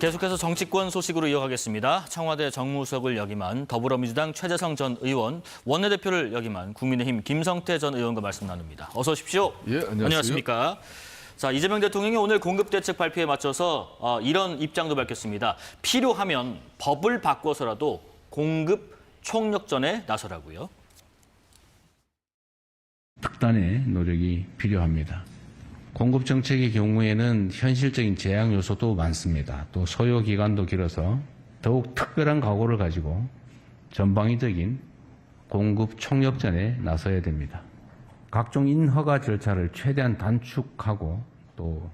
계속해서 정치권 소식으로 이어가겠습니다. 청와대 정무수석을 역임한 더불어민주당 최재성 전 의원, 원내대표를 역임한 국민의힘 김성태 전 의원과 말씀 나눕니다. 어서 오십시오. 예, 안녕하세요. 안녕하십니까. 자, 이재명 대통령이 오늘 공급대책 발표에 맞춰서 이런 입장도 밝혔습니다. 필요하면 법을 바꿔서라도 공급 총력전에 나서라고요. 특단의 노력이 필요합니다. 공급 정책의 경우에는 현실적인 제약 요소도 많습니다. 또 소요 기간도 길어서 더욱 특별한 각오를 가지고 전방위적인 공급 총력전에 나서야 됩니다. 각종 인허가 절차를 최대한 단축하고 또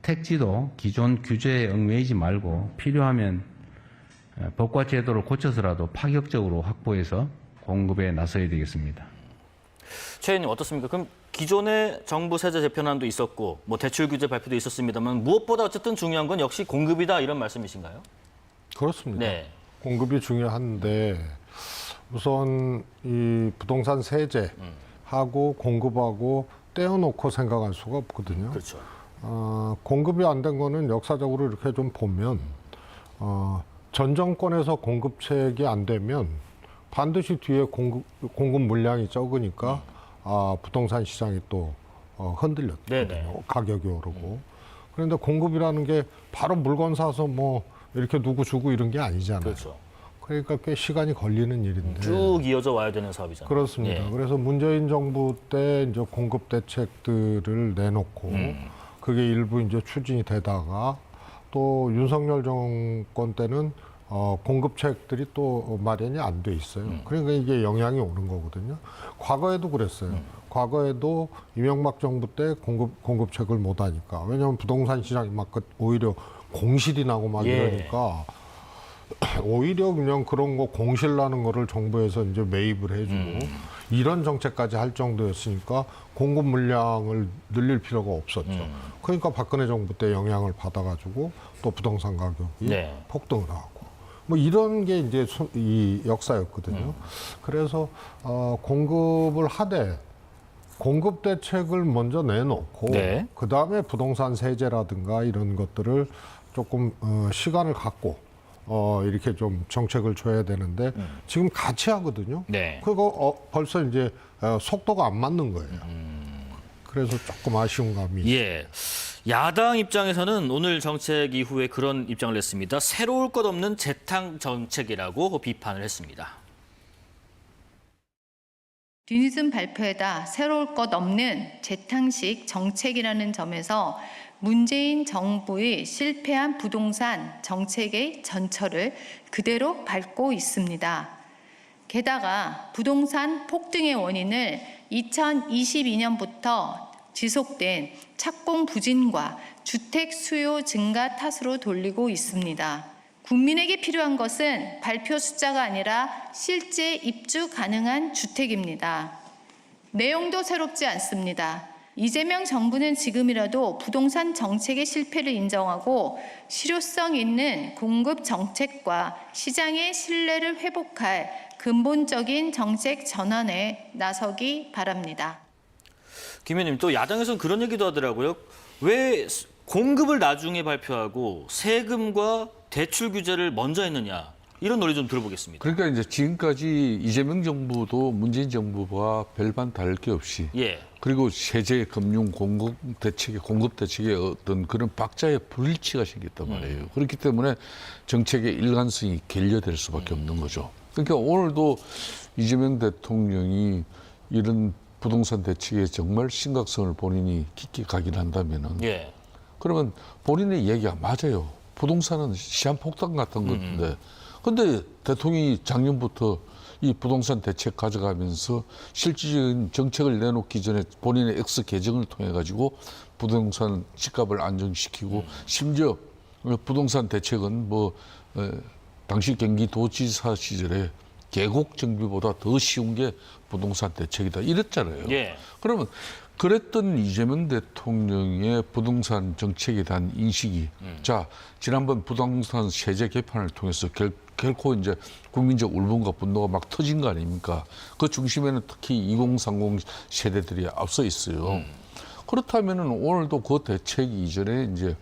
택지도 기존 규제에 얽매이지 말고 필요하면 법과 제도를 고쳐서라도 파격적으로 확보해서 공급에 나서야 되겠습니다. 최 의원님 어떻습니까? 그럼 기존의 정부 세제 개편안도 있었고 뭐 대출 규제 발표도 있었습니다만 무엇보다 어쨌든 중요한 건 역시 공급이다 이런 말씀이신가요? 그렇습니다. 네. 공급이 중요한데 우선 이 부동산 세제하고 공급하고 떼어놓고 생각할 수가 없거든요. 그렇죠. 공급이 안 된 거는 역사적으로 이렇게 좀 보면 전 정권에서 공급책이 안 되면 반드시 뒤에 공급 물량이 적으니까 부동산 시장이 또 흔들렸거든요. 네네. 가격이 오르고. 그런데 공급이라는 게 바로 물건 사서 뭐 이렇게 누구 주고 이런 게 아니잖아요. 그렇죠. 그러니까 꽤 시간이 걸리는 일인데. 쭉 이어져 와야 되는 사업이잖아요. 그렇습니다. 예. 그래서 문재인 정부 때 이제 공급 대책들을 내놓고 그게 일부 이제 추진이 되다가 또 윤석열 정권 때는 공급책들이 또 마련이 안 돼 있어요. 그러니까 이게 영향이 오는 거거든요. 과거에도 그랬어요. 과거에도 이명박 정부 때 공급책을 못 하니까. 왜냐하면 부동산 시장이 막 오히려 공실이 나고 막 예. 이러니까 오히려 그냥 그런 거 공실 나는 거를 정부에서 이제 매입을 해주고 이런 정책까지 할 정도였으니까 공급 물량을 늘릴 필요가 없었죠. 그러니까 박근혜 정부 때 영향을 받아가지고 또 부동산 가격이 네. 폭등을 하고. 뭐 이런 게 이제 이 역사였거든요. 그래서 공급을 하되 공급 대책을 먼저 내놓고 네. 그다음에 부동산 세제라든가 이런 것들을 조금 시간을 갖고 이렇게 좀 정책을 줘야 되는데 지금 같이 하거든요. 네. 그거 벌써 이제 속도가 안 맞는 거예요. 그래서 조금 아쉬운 감이 있어요. 예. 야당 입장에서는 오늘 정책 이후에 그런 입장을 냈습니다. 새로울 것 없는 재탕 정책이라고 비판을 했습니다. 뒤늦은 발표에다 새로울 것 없는 재탕식 정책이라는 점에서 문재인 정부의 실패한 부동산 정책의 전철을 그대로 밟고 있습니다. 게다가 부동산 폭등의 원인을 2022년부터 지속된 착공 부진과 주택 수요 증가 탓으로 돌리고 있습니다. 국민에게 필요한 것은 발표 숫자가 아니라 실제 입주 가능한 주택입니다. 내용도 새롭지 않습니다. 이재명 정부는 지금이라도 부동산 정책의 실패를 인정하고 실효성 있는 공급 정책과 시장의 신뢰를 회복할 근본적인 정책 전환에 나서기 바랍니다. 김 의원님, 또 야당에서는 그런 얘기도 하더라고요. 왜 공급을 나중에 발표하고 세금과 대출 규제를 먼저 했느냐. 이런 논리 좀 들어보겠습니다. 그러니까 이제 지금까지 이재명 정부도 문재인 정부와 별반 다를 게 없이 예. 그리고 세제, 금융, 공급 대책의 어떤 그런 박자의 불일치가 생겼단 말이에요. 그렇기 때문에 정책의 일관성이 결여될 수밖에 없는 거죠. 그러니까 오늘도 이재명 대통령이 이런 부동산 대책에 정말 심각성을 본인이 깊게 각인한다면은 예. 그러면 본인의 얘기가 맞아요. 부동산은 시한폭탄 같은 건데. 근데 대통령이 작년부터 이 부동산 대책 가져가면서 실질적인 정책을 내놓기 전에 본인의 X 계정을 통해 가지고 부동산 집값을 안정시키고 심지어 부동산 대책은 당시 경기도지사 시절에 계곡 정비보다 더 쉬운 게 부동산 대책이다 이랬잖아요. 예. 그러면 그랬던 이재명 대통령의 부동산 정책에 대한 인식이 자 지난번 부동산 세제 개편을 통해서 결코 이제 국민적 울분과 분노가 막 터진 거 아닙니까? 그 중심에는 특히 2030 세대들이 앞서 있어요. 그렇다면은 오늘도 그 대책 이전에 이제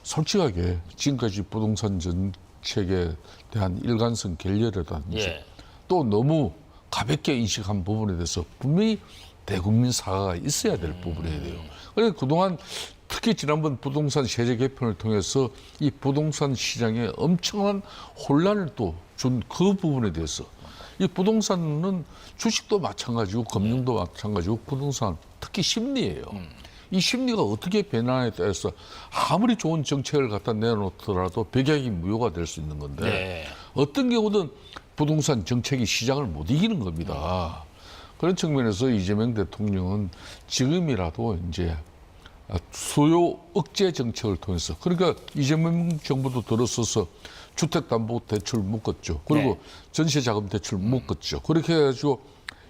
솔직하게 지금까지 부동산 정책에 대한 일관성 결렬이라든지 예. 또 너무 가볍게 인식한 부분에 대해서 분명히 대국민 사과가 있어야 될 부분이에요. 그래서 그동안 특히 지난번 부동산 세제 개편을 통해서 이 부동산 시장에 엄청난 혼란을 또 준 그 부분에 대해서 이 부동산은 주식도 마찬가지고 금융도 마찬가지고 부동산 특히 심리예요. 이 심리가 어떻게 변화에 따라서 아무리 좋은 정책을 갖다 내놓더라도 백약이 무효가 될 수 있는 건데 네. 어떤 경우든 부동산 정책이 시장을 못 이기는 겁니다. 그런 측면에서 이재명 대통령은 지금이라도 이제 수요 억제 정책을 통해서 그러니까 이재명 정부도 들어서서 주택담보대출 묶었죠. 그리고 네. 전세자금대출 묶었죠. 그렇게 해가지고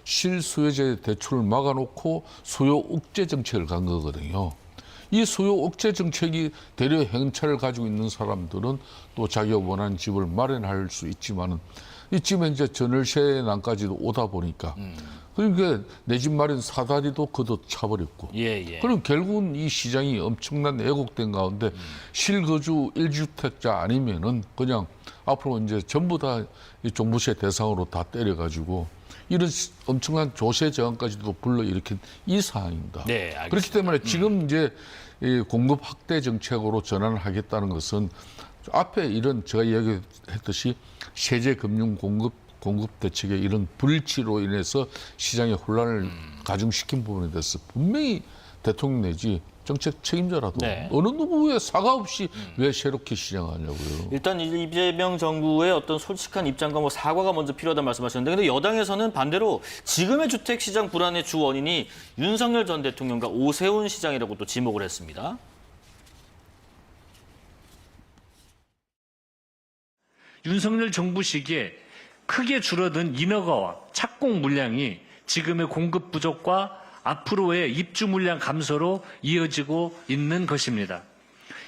실수요제 대출을 막아놓고 수요 억제 정책을 간 거거든요. 이 수요 억제 정책이 대려 행차를 가지고 있는 사람들은 또 자기가 원하는 집을 마련할 수 있지만은 이쯤에 이제 전월세 난까지도 오다 보니까 그러니까 내 집 마련 사다리도 걷어차버렸고 예. 그럼 결국은 이 시장이 엄청난 왜곡된 가운데 실거주 1주택자 아니면은 그냥 앞으로 이제 전부 다 이 종부세 대상으로 다 때려가지고 이런 엄청난 조세 저항까지도 불러일으킨 이 상황입니다. 네, 알겠습니다. 그렇기 때문에 지금 이제 이 공급 확대 정책으로 전환을 하겠다는 것은 앞에 이런 제가 이야기했듯이 세제 금융 공급 대책의 이런 불일치로 인해서 시장의 혼란을 가중시킨 부분에 대해서 분명히 대통령 내지 정책 책임자라도 네. 어느 누구의 사과 없이 왜 새롭게 시장하냐고요. 일단 이재명 정부의 어떤 솔직한 입장과 뭐 사과가 먼저 필요하다는 말씀하셨는데 근데 여당에서는 반대로 지금의 주택시장 불안의 주 원인이 윤석열 전 대통령과 오세훈 시장이라고 또 지목을 했습니다. 윤석열 정부 시기에 크게 줄어든 인허가와 착공 물량이 지금의 공급 부족과 앞으로의 입주 물량 감소로 이어지고 있는 것입니다.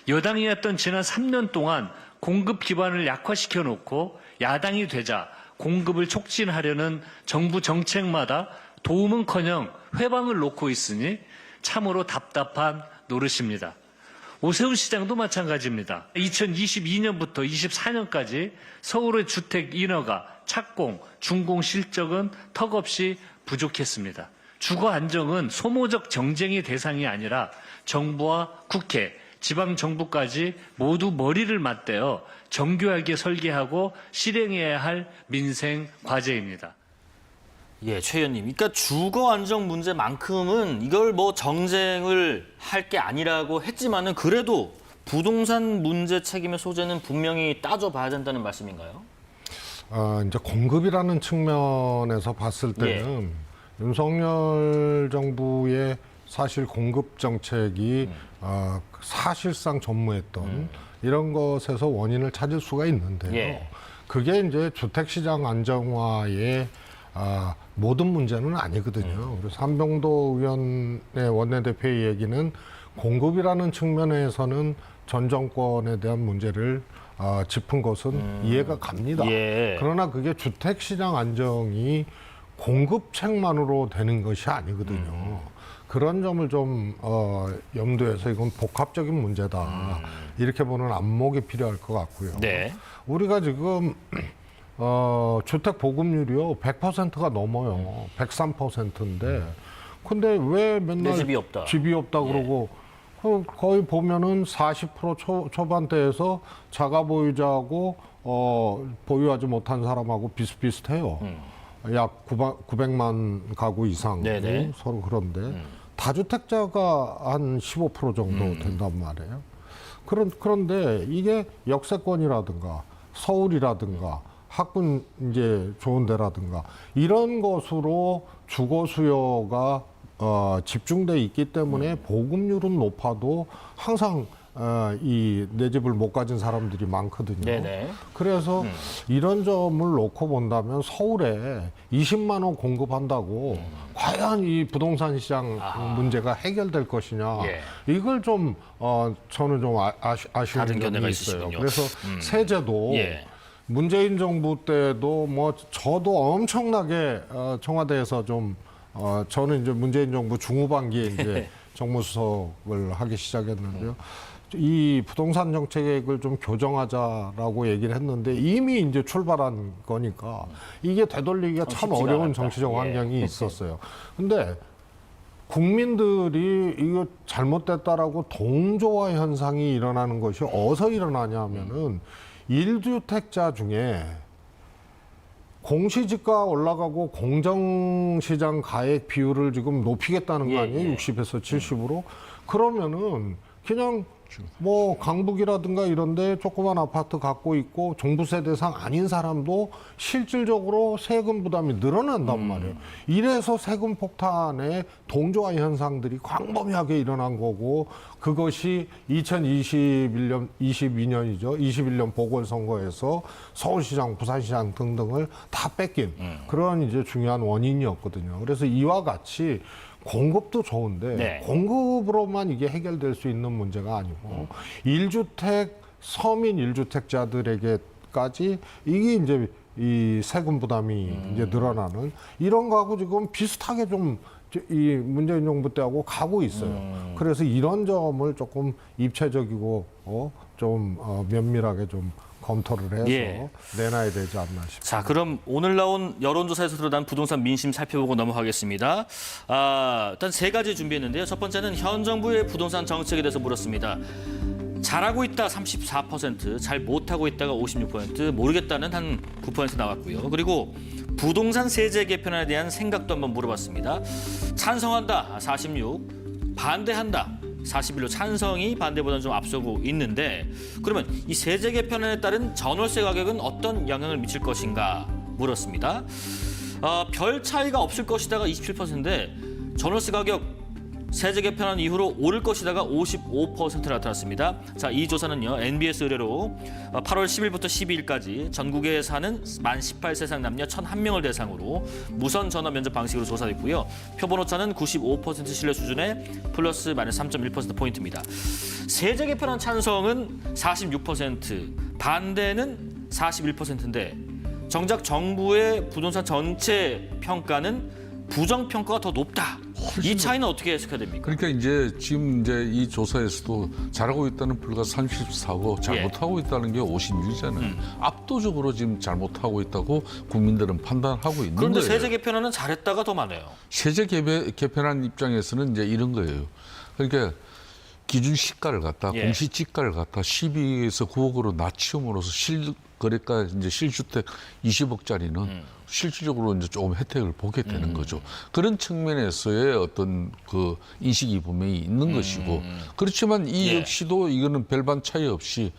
여당이었던 지난 3년 동안 공급 기반을 약화시켜 놓고 야당이 되자 공급을 촉진하려는 정부 정책마다 도움은커녕 회방을 놓고 있으니 참으로 답답한 노릇입니다. 오세훈 시장도 마찬가지입니다. 2022년부터 24년까지 서울의 주택 인허가, 착공, 준공 실적은 턱없이 부족했습니다. 주거 안정은 소모적 정쟁의 대상이 아니라 정부와 국회, 지방정부까지 모두 머리를 맞대어 정교하게 설계하고 실행해야 할 민생 과제입니다. 예, 최 의원님. 그러니까 주거 안정 문제만큼은 이걸 뭐 정쟁을 할 게 아니라고 했지만은 그래도 부동산 문제 책임의 소재는 분명히 따져봐야 된다는 말씀인가요? 이제 공급이라는 측면에서 봤을 때는 윤석열 정부의 사실 공급 정책이 사실상 전무했던 이런 것에서 원인을 찾을 수가 있는데요. 예. 그게 이제 주택시장 안정화의 모든 문제는 아니거든요. 그래서 한병도 의원의 원내대표의 얘기는 공급이라는 측면에서는 전 정권에 대한 문제를 짚은 것은 이해가 갑니다. 예. 그러나 그게 주택시장 안정이 공급책만으로 되는 것이 아니거든요. 그런 점을 좀 염두에서 이건 복합적인 문제다. 이렇게 보는 안목이 필요할 것 같고요. 네. 우리가 지금 주택 보급률이요 100%가 넘어요. 103%인데 근데 왜 맨날 내 집이 없다. 집이 없다 그러고 거의 보면은 40% 초반대에서 자가 보유자하고 보유하지 못한 사람하고 비슷비슷해요. 약 900만 가구 이상 네네. 서로 그런데 다주택자가 한 15% 정도 된단 말이에요. 그런데 이게 역세권이라든가 서울이라든가 학군 이제 좋은 데라든가 이런 것으로 주거 수요가 집중돼 있기 때문에 보급률은 높아도 항상 이 내 집을 못 가진 사람들이 많거든요. 네네. 그래서 이런 점을 놓고 본다면 서울에 20만 원 공급한다고 과연 이 부동산 시장 문제가 해결될 것이냐. 예. 이걸 좀 저는 좀 아쉬운 다른 견해가 점이 있어요. 있으시군요. 그래서 세제도 예. 문재인 정부 때도 뭐 저도 엄청나게 청와대에서 좀 저는 이제 문재인 정부 중후반기에 이제 정무수석을 하기 시작했는데요. 이 부동산 정책을 좀 교정하자라고 얘기를 했는데 이미 이제 출발한 거니까 이게 되돌리기가 참 쉽지가 어려운 않았다. 정치적 예. 환경이 있었어요. 근데 국민들이 이거 잘못됐다라고 동조화 현상이 일어나는 것이 어디서 일어나냐 하면은 1주택자 중에 공시지가 올라가고 공정시장 가액 비율을 지금 높이겠다는 거 아니에요? 예. 60에서 70으로? 그러면은 그냥 뭐 강북이라든가 이런데 조그만 아파트 갖고 있고 종부세 대상 아닌 사람도 실질적으로 세금 부담이 늘어난단 말이에요. 이래서 세금 폭탄의 동조화 현상들이 광범위하게 일어난 거고 그것이 2022년이죠. 21년 보궐선거에서 서울시장, 부산시장 등등을 다 뺏긴 그런 이제 중요한 원인이었거든요. 그래서 이와 같이 공급도 좋은데 네. 공급으로만 이게 해결될 수 있는 문제가 아니고 1주택 서민 1주택자들에게까지 이게 이제 이 세금 부담이 이제 늘어나는 이런 거하고 지금 비슷하게 좀 이 문재인 정부 때하고 가고 있어요. 그래서 이런 점을 조금 입체적이고 좀 면밀하게 좀 검토를 해서 예. 내놔야 되지 않나 싶습니다. 자, 그럼 오늘 나온 여론조사에서 드러난 부동산 민심 살펴보고 넘어가겠습니다. 일단 세 가지 준비했는데요. 첫 번째는 현 정부의 부동산 정책에 대해서 물었습니다. 잘하고 있다 34%, 잘 못하고 있다가 56%, 모르겠다는 한 9% 나왔고요. 그리고 부동산 세제 개편에 대한 생각도 한번 물어봤습니다. 찬성한다 46, 반대한다 41로 찬성이 반대보다는 좀 앞서고 있는데 그러면 이 세제 개편에 따른 전월세 가격은 어떤 영향을 미칠 것인가 물었습니다. 별 차이가 없을 것이다가 27%인데 전월세 가격 세제 개편한 이후로 오를 것이다가 55% 나타났습니다. 자, 이 조사는요. NBS 의뢰로 8월 10일부터 12일까지 전국에 사는 만 18세 이상 남녀 1,001명을 대상으로 무선 전화 면접 방식으로 조사됐고요. 표본 오차는 95% 신뢰 수준의 플러스 마이너스 3.1%포인트입니다. 세제 개편한 찬성은 46%, 반대는 41%인데 정작 정부의 부동산 전체 평가는 부정평가가 더 높다. 이 차이는 어떻게 해석해야 됩니까? 그러니까 이제 지금 이제 이 조사에서도 잘하고 있다는 불과 34고 잘못하고 있다는 게 56이잖아요. 압도적으로 지금 잘못하고 있다고 국민들은 판단하고 있는 그런데 거예요. 세제 개편은 잘했다가 더 많아요. 세제 개편한 입장에서는 이제 이런 거예요. 그러니까 기준 시가를 갖다 예. 공시지가를 갖다 12에서 9억으로 낮춤으로써 실거래가 이제 실주택 20억짜리는 실질적으로 이제 조금 혜택을 보게 되는 거죠. 그런 측면에서의 어떤 그 인식이 분명히 있는 것이고 그렇지만 이 예. 역시도 이거는 별반 차이 없이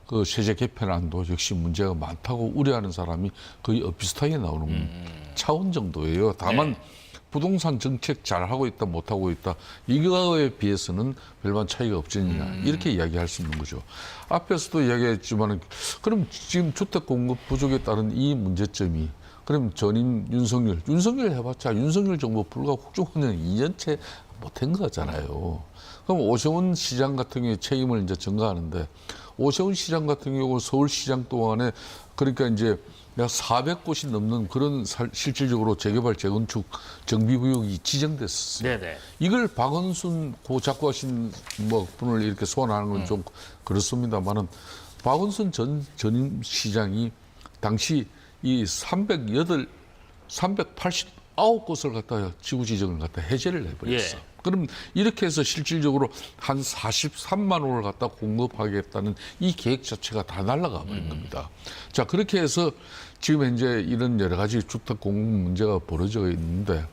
그 세제 개편안도 역시 문제가 많다고 우려하는 사람이 거의 비슷하게 나오는 차원 정도예요. 다만 부동산 정책 잘하고 있다 못하고 있다 이거에 비해서는 별반 차이가 없지냐 이렇게 이야기할 수 있는 거죠. 앞에서도 이야기했지만 그럼 지금 주택 공급 부족에 따른 이 문제점이 그럼 전임 윤석열 해봤자 윤석열 정부 불과 국정 운영 2년째 못한 거잖아요. 그럼 오세훈 시장 같은 경우에 책임을 이제 전가하는데 오세훈 시장 같은 경우 서울시장 동안에 그러니까 이제 약 400곳이 넘는 그런 실질적으로 재개발, 재건축, 정비구역이 지정됐었어요. 네네. 이걸 박원순 고 작고하신 분을 이렇게 소환하는 건 좀 그렇습니다만은 박원순 전임 시장이 당시 이 389곳을 갖다 지구 지정을 갖다 해제를 해버렸어. 예. 그럼 이렇게 해서 실질적으로 한 43만 호를 갖다 공급하겠다는 이 계획 자체가 다 날아가 버린 겁니다. 자, 그렇게 해서 지금 현재 이런 여러 가지 주택 공급 문제가 벌어져 있는데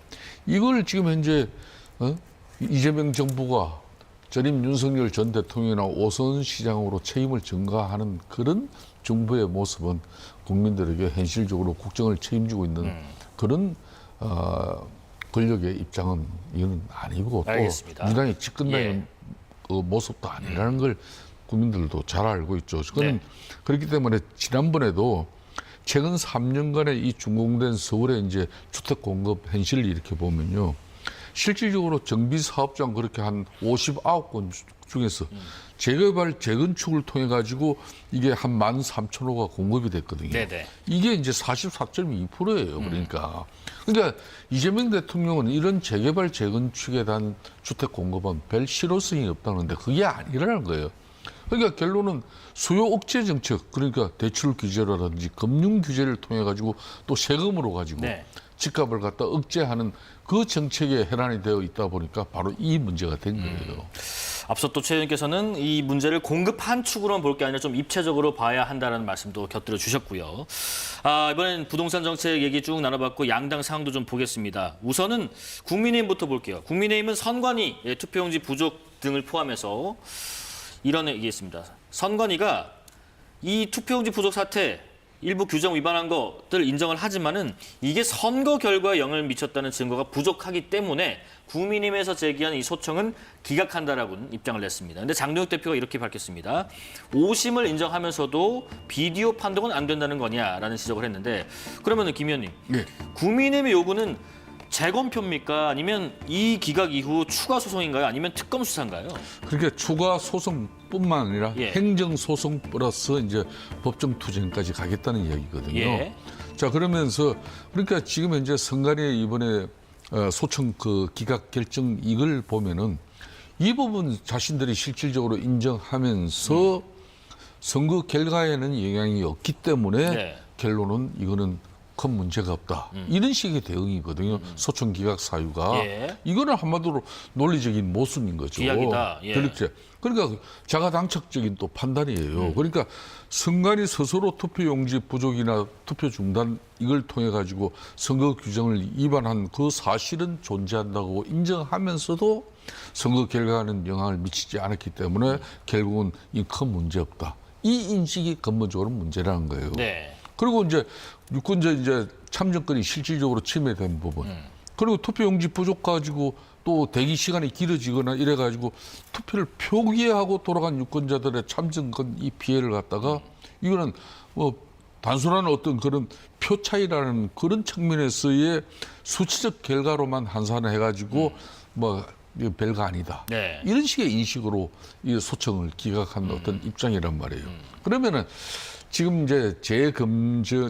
이걸 지금 현재 이재명 정부가 전임 윤석열 전 대통령이나 오세훈 시장으로 책임을 전가하는 그런 정부의 모습은 국민들에게 현실적으로 국정을 책임지고 있는 그런 권력의 입장은 이건 아니고 또 알겠습니다. 민주당이 집권당의 예. 그 모습도 아니라는 걸 국민들도 잘 알고 있죠. 그건 네. 그렇기 때문에 지난번에도 최근 3년간의 이 준공된 서울의 이제 주택 공급 현실을 이렇게 보면요. 실질적으로 정비 사업장 그렇게 한 59건 중에서 재개발, 재건축을 통해 가지고 이게 한 13,000호가 공급이 됐거든요. 네네. 이게 이제 44.2%예요. 그러니까 이재명 대통령은 이런 재개발, 재건축에 대한 주택 공급은 별 실효성이 없다는데 그게 아니라는 거예요. 그러니까 결론은 수요 억제 정책, 그러니까 대출 규제라든지 금융 규제를 통해 가지고 또 세금으로 가지고 네. 집값을 갖다 억제하는 그 정책에 해란이 되어 있다 보니까 바로 이 문제가 된 거예요. 앞서 또 최 의원께서는 이 문제를 공급 한 축으로만 볼 게 아니라 좀 입체적으로 봐야 한다는 말씀도 곁들여 주셨고요. 이번엔 부동산 정책 얘기 쭉 나눠봤고 양당 상황도 좀 보겠습니다. 우선은 국민의힘부터 볼게요. 국민의힘은 선관위 투표용지 부족 등을 포함해서 이런 얘기했습니다. 선관위가 이 투표용지 부족 사태 일부 규정 위반한 것들 인정을 하지만은 이게 선거 결과에 영향을 미쳤다는 증거가 부족하기 때문에 국민의힘에서 제기한 이 소청은 기각한다라고는 입장을 냈습니다. 근데 장동혁 대표가 이렇게 밝혔습니다. 오심을 인정하면서도 비디오 판독은 안 된다는 거냐라는 지적을 했는데 그러면은 김 의원님, 네. 국민의힘의 요구는 재검표입니까? 아니면 이 기각 이후 추가 소송인가요? 아니면 특검 수사인가요? 그러니까 추가 소송뿐만 아니라 예. 행정 소송 플러스 이제 법정 투쟁까지 가겠다는 이야기거든요. 예. 자, 그러면서 그러니까 지금 현재 선관위 이번에 소청 그 기각 결정 이걸 보면은 이 부분 자신들이 실질적으로 인정하면서 선거 결과에는 영향이 없기 때문에 네. 결론은 이거는 큰 문제가 없다. 이런 식의 대응이거든요. 소청 기각 사유가. 예. 이거는 한마디로 논리적인 모순인 거죠. 기각이다. 예. 그렇죠. 그러니까 자가당착적인 또 판단이에요. 그러니까 선관위 스스로 투표용지 부족이나 투표 중단 이걸 통해 가지고 선거 규정을 위반한 그 사실은 존재한다고 인정하면서도 선거 결과는 영향을 미치지 않았기 때문에 결국은 이 큰 문제 없다. 이 인식이 근본적으로 문제라는 거예요. 네. 그리고 이제 유권자 이제 참정권이 실질적으로 침해된 부분. 그리고 투표용지 부족 가지고 또 대기 시간이 길어지거나 이래 가지고 투표를 표기하고 돌아간 유권자들의 참정권 이 피해를 갖다가 이거는 뭐 단순한 어떤 그런 표 차이라는 그런 측면에서의 수치적 결과로만 환산해 가지고 뭐 이거 별거 아니다. 네. 이런 식의 인식으로 이 소청을 기각한 어떤 입장이란 말이에요. 그러면은 지금 이제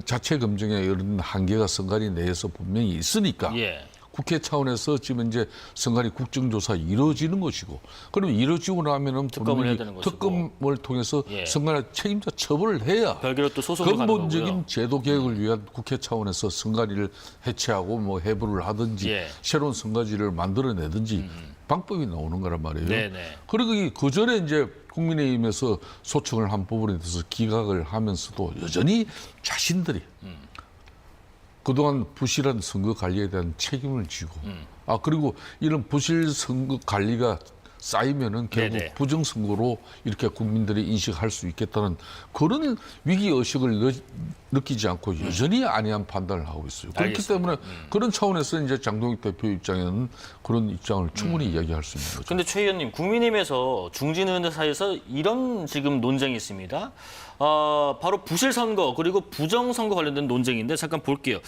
자체 검증에 이런 한계가 선관위 내에서 분명히 있으니까 예. 국회 차원에서 지금 이제 선관위 국정조사 이루어지는 것이고, 그럼 이루어지고 나면은 특검을 해야 분명히 되는 것이고. 특검을 통해서 예. 선관위 책임자 처벌을 해야 별개로 또 소송을 가는 근본적인 거고요. 제도 개혁을 위한 국회 차원에서 선관위를 해체하고 뭐 해부를 하든지 예. 새로운 선관위를 만들어내든지 방법이 나오는 거란 말이에요. 네네. 그리고 그 전에 이제 국민의힘에서 소청을 한 부분에 대해서 기각을 하면서도 여전히 자신들이 그동안 부실한 선거 관리에 대한 책임을 지고 그리고 이런 부실 선거 관리가 쌓이면은 결국 네네. 부정선거로 이렇게 국민들이 인식할 수 있겠다는 그런 위기의식을 느끼지 않고 여전히 안이한 판단을 하고 있어요. 그렇기 알겠습니다. 때문에 그런 차원에서 이제 장동익 대표 입장에는 그런 입장을 충분히 이야기할 수 있는 거죠. 근데 최 의원님, 국민의힘에서 중진 의원들 사이에서 이런 지금 논쟁이 있습니다. 바로 부실 선거 그리고 부정 선거 관련된 논쟁인데 잠깐 볼게요.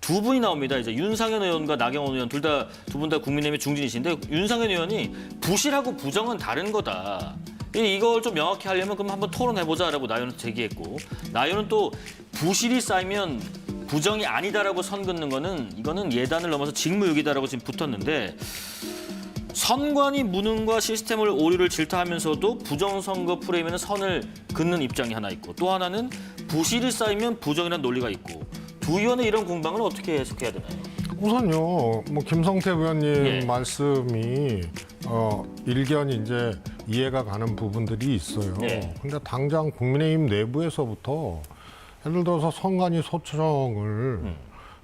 두 분이 나옵니다. 이제 윤상현 의원과 나경원 의원 두 분 다 국민의힘의 중진이신데 윤상현 의원이 부실하고 부정은 다른 거다. 이걸 좀 명확히 하려면 그럼 한번 토론해보자라고 나 의원은 제기했고 나 의원은 또 부실이 쌓이면 부정이 아니다라고 선 긋는 거는 이거는 예단을 넘어서 직무유기다라고 지금 붙었는데 선관위 무능과 시스템을 오류를 질타하면서도 부정선거 프레임에는 선을 긋는 입장이 하나 있고 또 하나는 부실이 쌓이면 부정이라는 논리가 있고 두 의원의 이런 공방을 어떻게 해석해야 되나요? 우선요, 뭐 김성태 의원님 예. 말씀이 일견 이제 이해가 가는 부분들이 있어요. 예. 근데 당장 국민의힘 내부에서부터 예를 들어서 선관위 소청을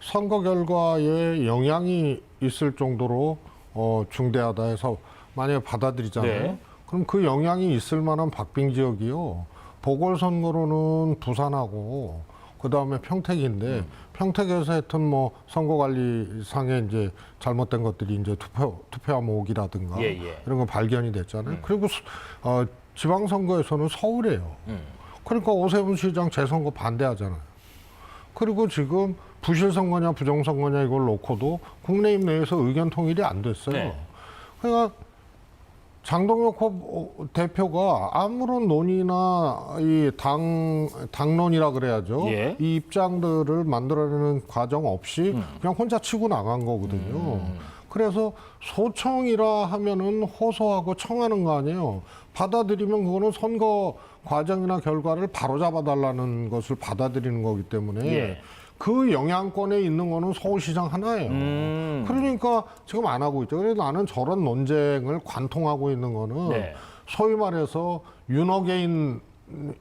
선거 결과에 영향이 있을 정도로 중대하다 해서 만약에 받아들이잖아요. 네. 그럼 그 영향이 있을 만한 박빙 지역이요. 보궐선거로는 부산하고 그다음에 평택인데 평택에서 하여튼 뭐 선거관리상에 이제 잘못된 것들이 이제 투표함 오기라든가 예, 예. 이런 거 발견이 됐잖아요. 그리고 지방선거에서는 서울이에요. 그러니까 오세훈 시장 재선거 반대하잖아요. 그리고 지금 부실 선거냐 부정 선거냐 이걸 놓고도 국민의힘 내에서 의견 통일이 안 됐어요. 네. 그러니까 장동혁 대표가 아무런 논의나 이 당론이라 그래야죠. 예. 이 입장들을 만들어내는 과정 없이 그냥 혼자 치고 나간 거거든요. 그래서 소청이라 하면은 호소하고 청하는 거 아니에요. 받아들이면 그거는 선거 과정이나 결과를 바로잡아달라는 것을 받아들이는 거기 때문에 예. 그 영향권에 있는 거는 서울시장 하나예요. 그러니까 지금 안 하고 있죠. 그래서 나는 저런 논쟁을 관통하고 있는 거는 네. 소위 말해서 윤호개인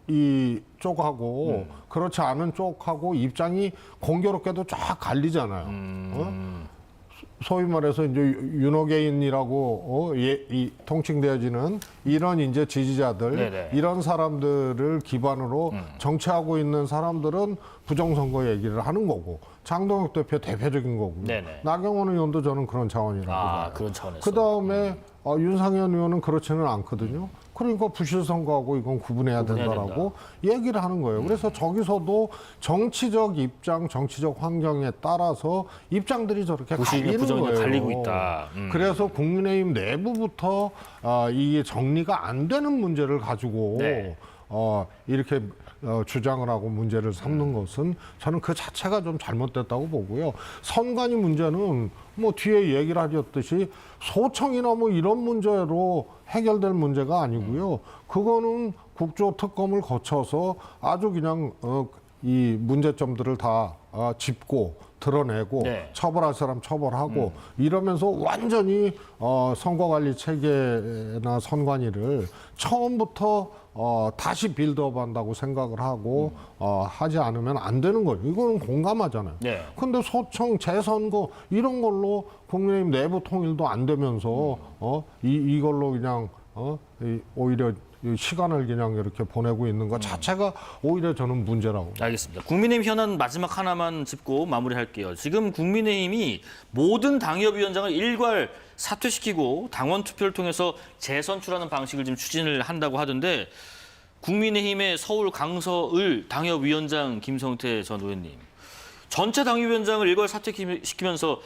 이 쪽하고 그렇지 않은 쪽하고 입장이 공교롭게도 쫙 갈리잖아요. 소위 말해서 이제 윤호개인이라고 이 통칭되어지는 이런 이제 지지자들, 네네. 이런 사람들을 기반으로 정치하고 있는 사람들은 부정선거 얘기를 하는 거고, 장동혁 대표 대표적인 거고요. 네네. 나경원 의원도 저는 그런 차원이라고 봐요. 그런 차원에서. 그 다음에 윤상현 의원은 그렇지는 않거든요. 그러니까 부실선거하고 이건 구분해야 된다라고 얘기를 하는 거예요. 그래서 저기서도 정치적 입장, 정치적 환경에 따라서 입장들이 저렇게 부실이냐 갈리는 부정이냐 거예요. 갈리고 있다. 그래서 국민의힘 내부부터 이게 정리가 안 되는 문제를 가지고 네. 이렇게 주장을 하고 문제를 삼는 것은 저는 그 자체가 좀 잘못됐다고 보고요. 선관위 문제는 뭐 뒤에 얘기를 하셨듯이 소청이나 뭐 이런 문제로 해결될 문제가 아니고요. 그거는 국조특검을 거쳐서 아주 그냥 이 문제점들을 다 짚고 드러내고 네. 처벌할 사람 처벌하고 이러면서 완전히 선거관리 체계나 선관위를 처음부터 다시 빌드업한다고 생각을 하고 하지 않으면 안 되는 거예요. 이거는 공감하잖아요. 네. 근데 소청, 재선거 이런 걸로 국민의힘 내부 통일도 안 되면서 이걸로 그냥 오히려 시간을 그냥 이렇게 보내고 있는 것 자체가 오히려 저는 문제라고. 알겠습니다. 국민의힘 현안 마지막 하나만 짚고 마무리할게요. 지금 국민의힘이 모든 당협위원장을 일괄 사퇴시키고 당원 투표를 통해서 재선출하는 방식을 지금 추진을 한다고 하던데 국민의힘의 서울 강서을 당협위원장 김성태 전 의원님 전체 당협위원장을 일괄 사퇴시키면서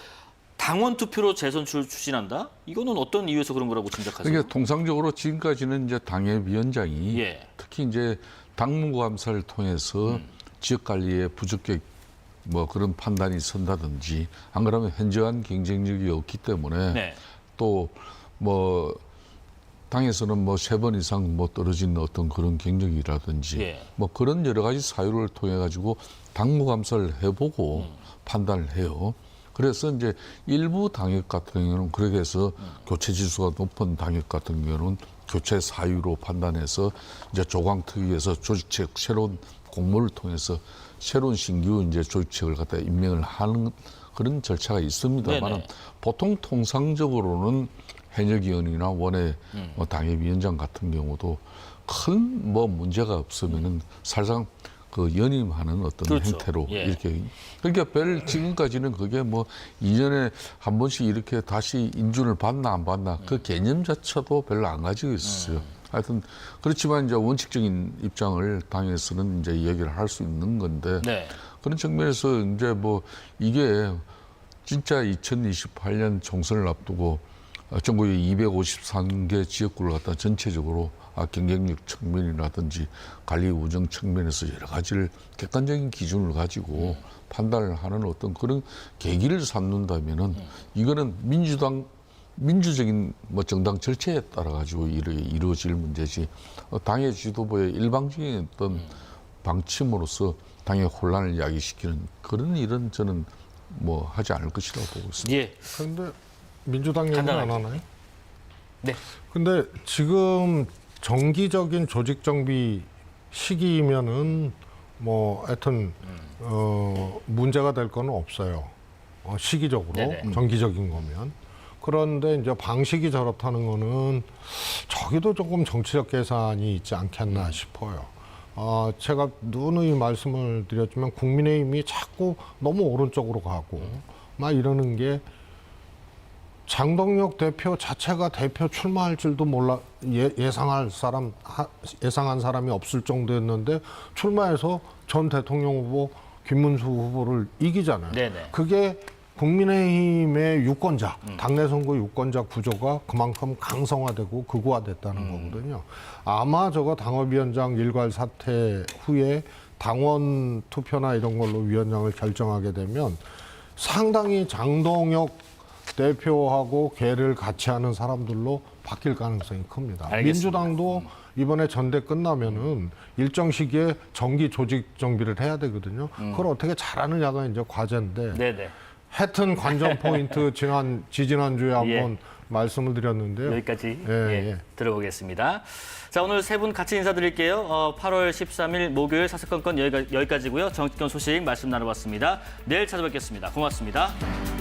당원 투표로 재선출 추진한다? 이거는 어떤 이유에서 그런 거라고 짐작하세요? 그러니까 통상적으로 지금까지는 이제 당협위원장이 예. 특히 이제 당무감사를 통해서 지역 관리에 부적격 뭐 그런 판단이 선다든지 안 그러면 현저한 경쟁력이 없기 때문에 네. 또 뭐 당에서는 뭐 3번 이상 뭐 떨어진 어떤 그런 경력이라든지 예. 뭐 그런 여러 가지 사유를 통해 가지고 당무감사를 해보고 판단을 해요. 그래서 이제 일부 당협 같은 경우는 그렇게 해서 교체 지수가 높은 당협 같은 경우는 교체 사유로 판단해서 이제 조강특위에서 조직책 새로운 공모를 통해서 새로운 신규 이제 조직책을 갖다 임명을 하는 그런 절차가 있습니다만 네네. 보통 통상적으로는 현역 의원이나 원외 뭐 당협위원장 같은 경우도 큰 뭐 문제가 없으면은 사실상 그 연임하는 어떤 그렇죠. 형태로 예. 이렇게 그러니까 별 지금까지는 그게 뭐 2년에 한 번씩 이렇게 다시 인준을 받나 안 받나 그 개념 자체도 별로 안 가지고 있었어요. 하여튼 그렇지만 이제 원칙적인 입장을 당에서는 이제 얘기를 할 수 있는 건데 네. 그런 측면에서 이제 뭐 이게 진짜 2028년 총선을 앞두고 전국에 253개 지역구를 갖다 전체적으로 경쟁력 측면이라든지 관리 운영 측면에서 여러 가지를 객관적인 기준을 가지고 판단을 하는 어떤 그런 계기를 삼는다면은 이거는 민주적인 뭐 정당 절차에 따라 가지고 이루어질 문제지 당의 지도부의 일방적인 어떤 방침으로서 당의 혼란을 야기시키는 그런 일은 저는 뭐 하지 않을 것이라고 보고 있습니다. 예. 그런데 민주당 얘기는 안 간단하게. 하나요? 네. 근데 지금 정기적인 조직 정비 시기이면은 뭐 하여튼 문제가 될 건 없어요. 시기적으로 네네. 정기적인 거면. 그런데 이제 방식이 저렇다는 거는 저기도 조금 정치적 계산이 있지 않겠나 싶어요. 제가 누누이 말씀을 드렸지만 국민의힘이 자꾸 너무 오른쪽으로 가고 막 이러는 게 장동혁 대표 자체가 대표 출마할 줄도 몰라 예상한 사람이 없을 정도였는데 출마해서 전 대통령 후보 김문수 후보를 이기잖아요. 네네. 그게 국민의힘의 유권자, 당내 선거 유권자 구조가 그만큼 강성화되고 극우화됐다는 거거든요. 아마 저거 당협위원장 일괄 사퇴 후에 당원 투표나 이런 걸로 위원장을 결정하게 되면 상당히 장동혁 대표하고 걔를 같이 하는 사람들로 바뀔 가능성이 큽니다. 알겠습니다. 민주당도 이번에 전대 끝나면은 일정 시기에 정기 조직 정비를 해야 되거든요. 그걸 어떻게 잘하느냐가 이제 과제인데. 네네. 하여튼 관전 포인트 지지난주에 한번 말씀을 드렸는데요. 여기까지 예. 들어보겠습니다. 자, 오늘 세 분 같이 인사드릴게요. 8월 13일 목요일 사석건건 여기까지고요. 정치권 소식 말씀 나눠봤습니다. 내일 찾아뵙겠습니다. 고맙습니다.